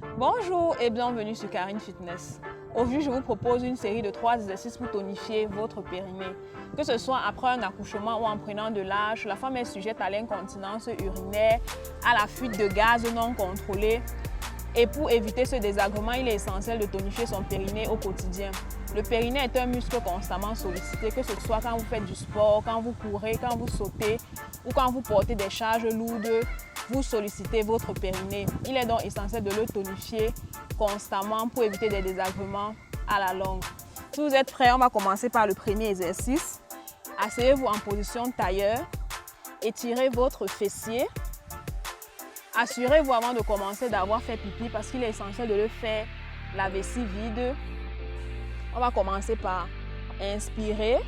Bonjour et bienvenue sur Karine Fitness. Aujourd'hui, je vous propose une série de 3 exercices pour tonifier votre périnée. Que ce soit après un accouchement ou en prenant de l'âge, la femme est sujette à l'incontinence urinaire, à la fuite de gaz non contrôlée. Et pour éviter ce désagrément, il est essentiel de tonifier son périnée au quotidien. Le périnée est un muscle constamment sollicité, que ce soit quand vous faites du sport, quand vous courez, quand vous sautez ou quand vous portez des charges lourdes, vous sollicitez votre périnée. Il est donc essentiel de le tonifier constamment pour éviter des désagréments à la longue. Si vous êtes prêts, on va commencer par le premier exercice. Asseyez-vous en position tailleur, étirez votre fessier. Assurez-vous avant de commencer d'avoir fait pipi parce qu'il est essentiel de le faire la vessie vide. On va commencer par inspirer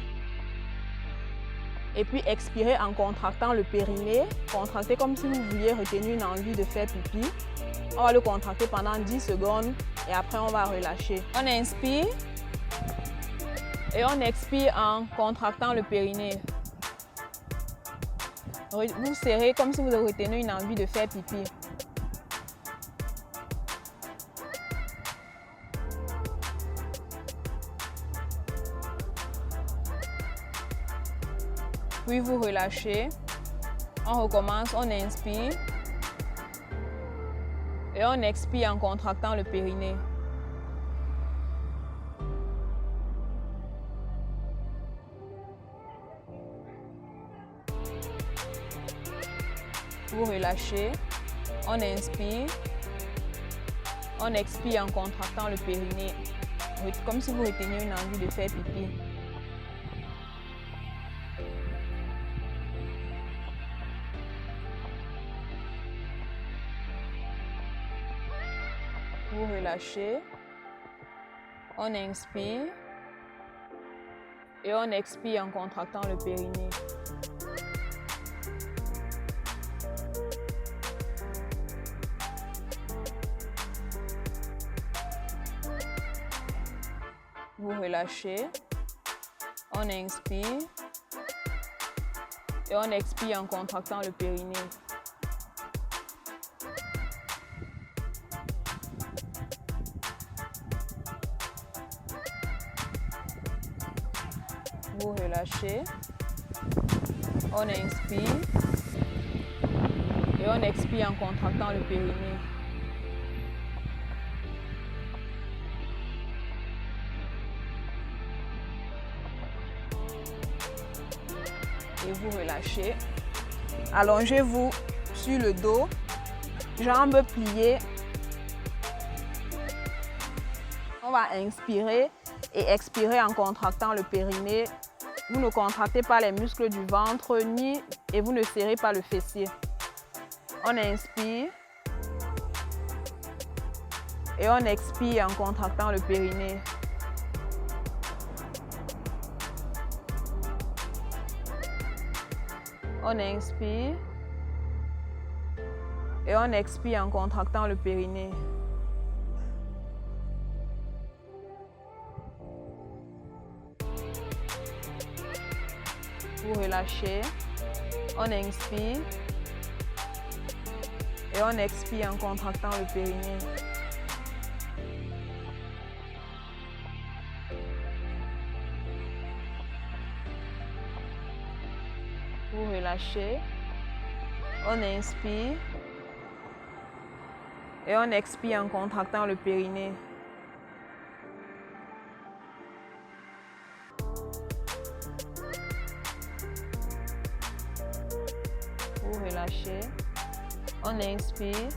et puis expirer en contractant le périnée. Contractez comme si vous vouliez retenir une envie de faire pipi. On va le contracter pendant 10 secondes et après on va relâcher. On inspire et on expire en contractant le périnée. Vous serrez comme si vous retenez une envie de faire pipi. Puis vous relâchez. On recommence, on inspire. Et on expire en contractant le périnée. Vous relâchez, on inspire, on expire en contractant le périnée, comme si vous reteniez une envie de faire pipi. Vous relâchez, on inspire et on expire en contractant le périnée. Vous relâchez, on inspire et on expire en contractant le périnée. Vous relâchez, on inspire et on expire en contractant le périnée. Et vous relâchez. Allongez-vous sur le dos, jambes pliées. On va inspirer et expirer en contractant le périnée. Vous ne contractez pas les muscles du ventre et vous ne serrez pas le fessier. On inspire et on expire en contractant le périnée. On inspire et on expire en contractant le périnée. Vous relâchez, on inspire et on expire en contractant le périnée. Vous relâchez, on inspire et on expire en contractant le périnée. Vous relâchez, on inspire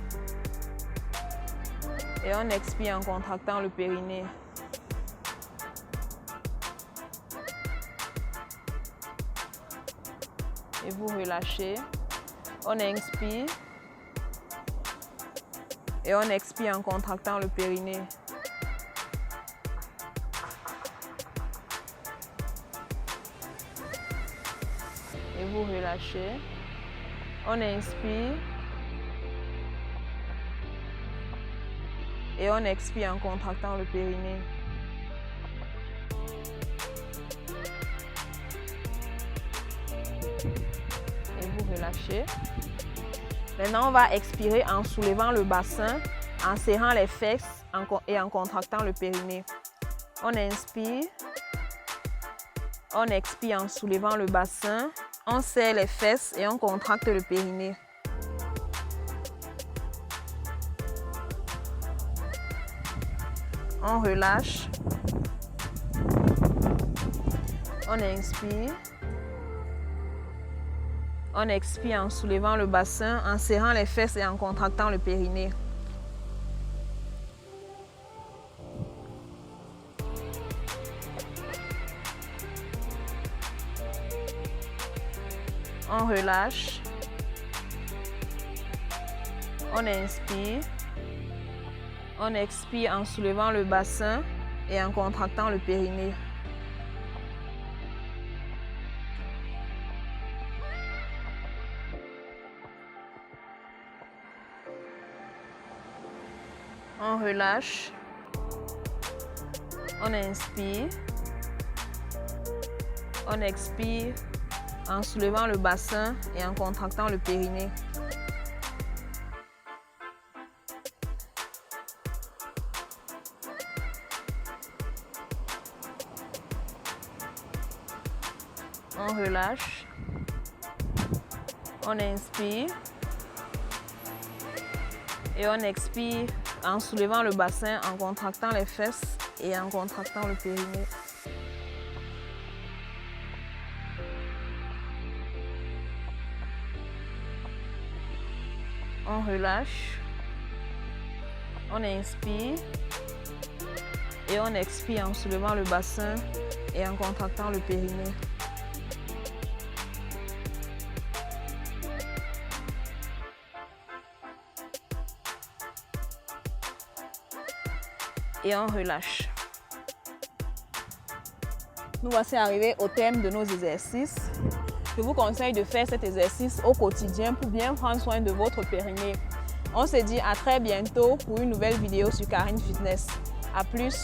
et on expire en contractant le périnée. Et vous relâchez, on inspire et on expire en contractant le périnée. Et vous relâchez, on inspire et on expire en contractant le périnée. Et vous relâchez. Maintenant, on va expirer en soulevant le bassin en serrant les fesses et en contractant le périnée. On inspire. On expire en soulevant le bassin. On serre les fesses et on contracte le périnée. On relâche. On inspire. On expire en soulevant le bassin, en serrant les fesses et en contractant le périnée. On relâche. On inspire. On expire en soulevant le bassin et en contractant le périnée. On relâche. On inspire. On expire en soulevant le bassin et en contractant le périnée. On relâche. On inspire. Et on expire en soulevant le bassin, en contractant les fesses et en contractant le périnée. On relâche. On inspire. Et on expire en soulevant le bassin et en contractant le périnée. Et on relâche. Nous voici arrivés au terme de nos exercices. Je vous conseille de faire cet exercice au quotidien pour bien prendre soin de votre périnée. On se dit à très bientôt pour une nouvelle vidéo sur Karine Fitness. À plus!